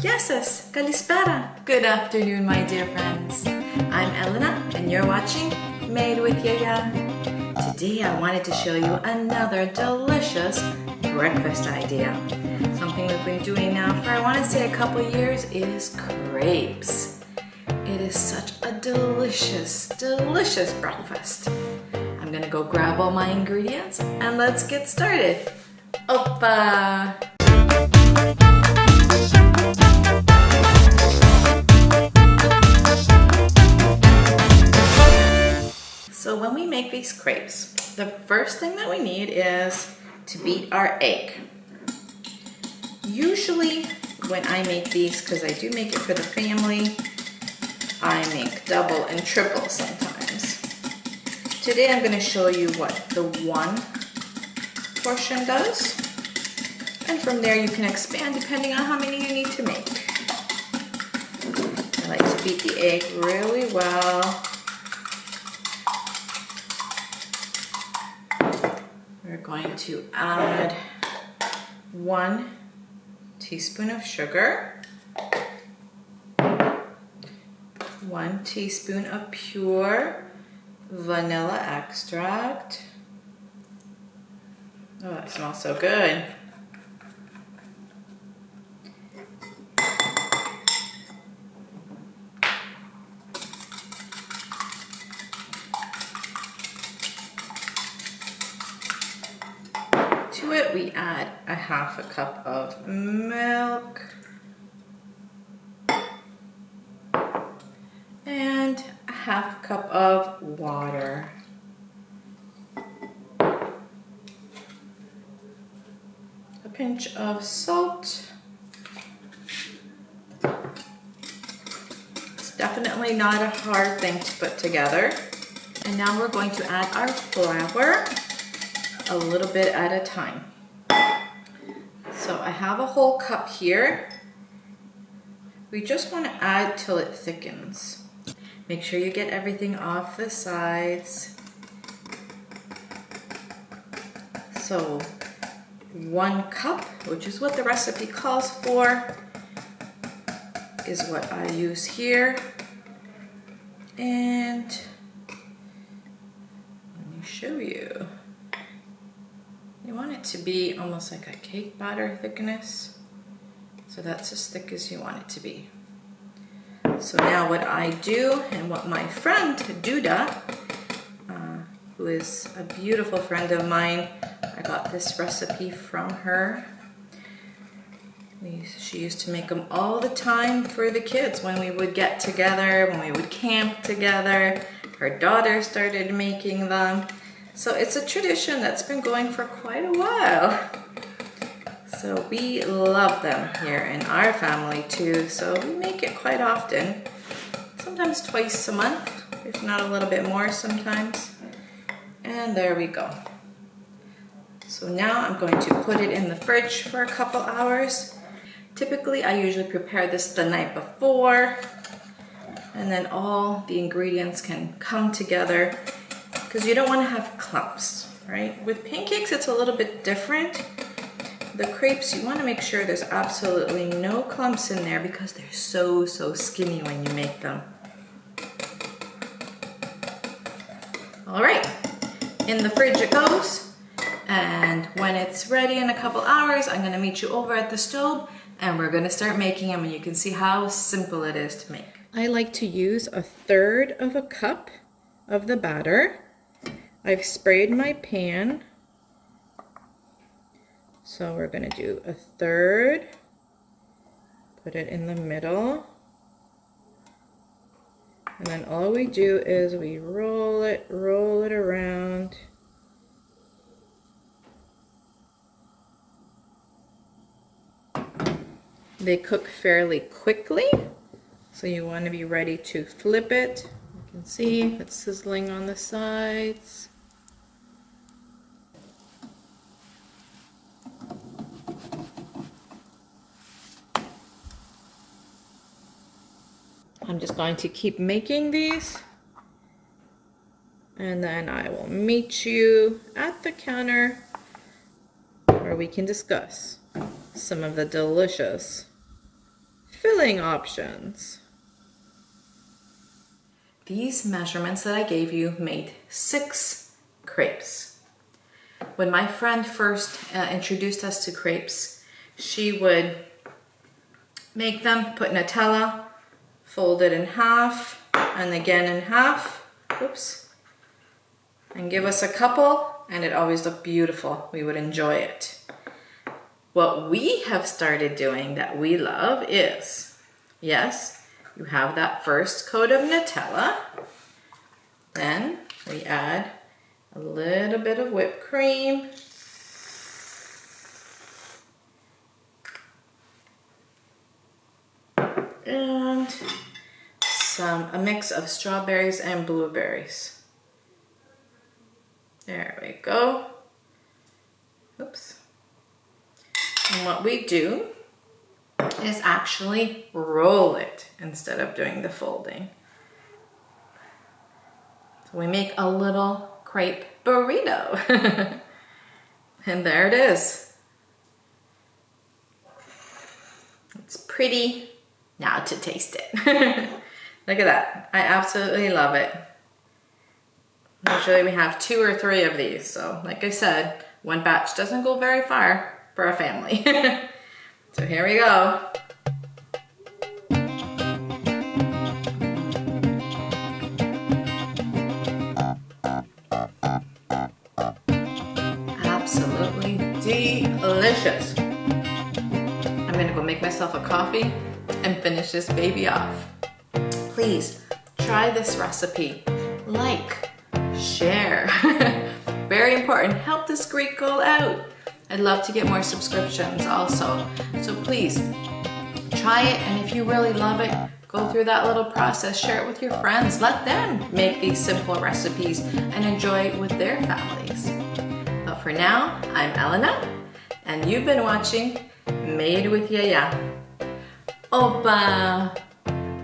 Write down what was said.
Yeses, kalispera. Good afternoon, my dear friends. I'm Elena, and you're watching Made with Yiayia. Today I wanted to show you another delicious breakfast idea. Something we've been doing now for, I want to say, a couple years is crepes. It is such a delicious, delicious breakfast. I'm gonna go grab all my ingredients and let's get started. Oppa! So when we make these crepes, the first thing that we need is to beat our egg. Usually when I make these, because I do make it for the family, I make double and triple sometimes. Today I'm going to show you what the one portion does, and from there you can expand depending on how many you need to make. I like to beat the egg really well. We're going to add 1 teaspoon of sugar, 1 teaspoon of pure vanilla extract. Oh, that smells so good. To it, we add a half a cup of milk and a half cup of water. A pinch of salt. It's definitely not a hard thing to put together. And now we're going to add our flour a little bit at a time. So I have a whole cup here. We just want to add till it thickens. Make sure you get everything off the sides. So 1 cup, which is what the recipe calls for, is what I use here. And let me show you. You want it to be almost like a cake batter thickness. So that's as thick as you want it to be. So now what I do, and what my friend Duda, who is a beautiful friend of mine, I got this recipe from her. She used to make them all the time for the kids when we would get together, when we would camp together. Her daughter started making them. So it's a tradition that's been going for quite a while. So we love them here in our family too. So we make it quite often, sometimes twice a month, if not a little bit more sometimes. And there we go. So now I'm going to put it in the fridge for a couple hours. Typically I usually prepare this the night before, and then all the ingredients can come together, because you don't want to have clumps, right? With pancakes, it's a little bit different. The crepes, you want to make sure there's absolutely no clumps in there because they're so skinny when you make them. All right, in the fridge it goes. And when it's ready in a couple hours, I'm going to meet you over at the stove and we're going to start making them, and you can see how simple it is to make. I like to use 1/3 of a cup of the batter. I've sprayed my pan, so we're going to do 1/3, put it in the middle, and then all we do is we roll it around. They cook fairly quickly, so you want to be ready to flip it. You can see it's sizzling on the sides. I'm just going to keep making these, and then I will meet you at the counter where we can discuss some of the delicious filling options. These measurements that I gave you made 6 crepes. When my friend first introduced us to crepes, she would make them, put Nutella, fold it in half, and again in half, oops, and give us a couple, and it always looked beautiful. We would enjoy it. What we have started doing that we love is, yes, you have that first coat of Nutella, then we add a little bit of whipped cream, and a mix of strawberries and blueberries. There we go. Oops. And what we do is actually roll it instead of doing the folding. So we make a little crepe burrito. And there it is. It's pretty. Now to taste it. Look at that. I absolutely love it. Usually we have 2 or 3 of these. So like I said, one batch doesn't go very far for a family. So here we go. Absolutely delicious. I'm gonna go make myself a coffee and finish this baby off. Please try this recipe. Like, share. Very important. Help this great goal out. I'd love to get more subscriptions also. So please try it, and if you really love it, go through that little process. Share it with your friends. Let them make these simple recipes and enjoy it with their families. But for now, I'm Elena, and you've been watching Made with Yiayia. Opa!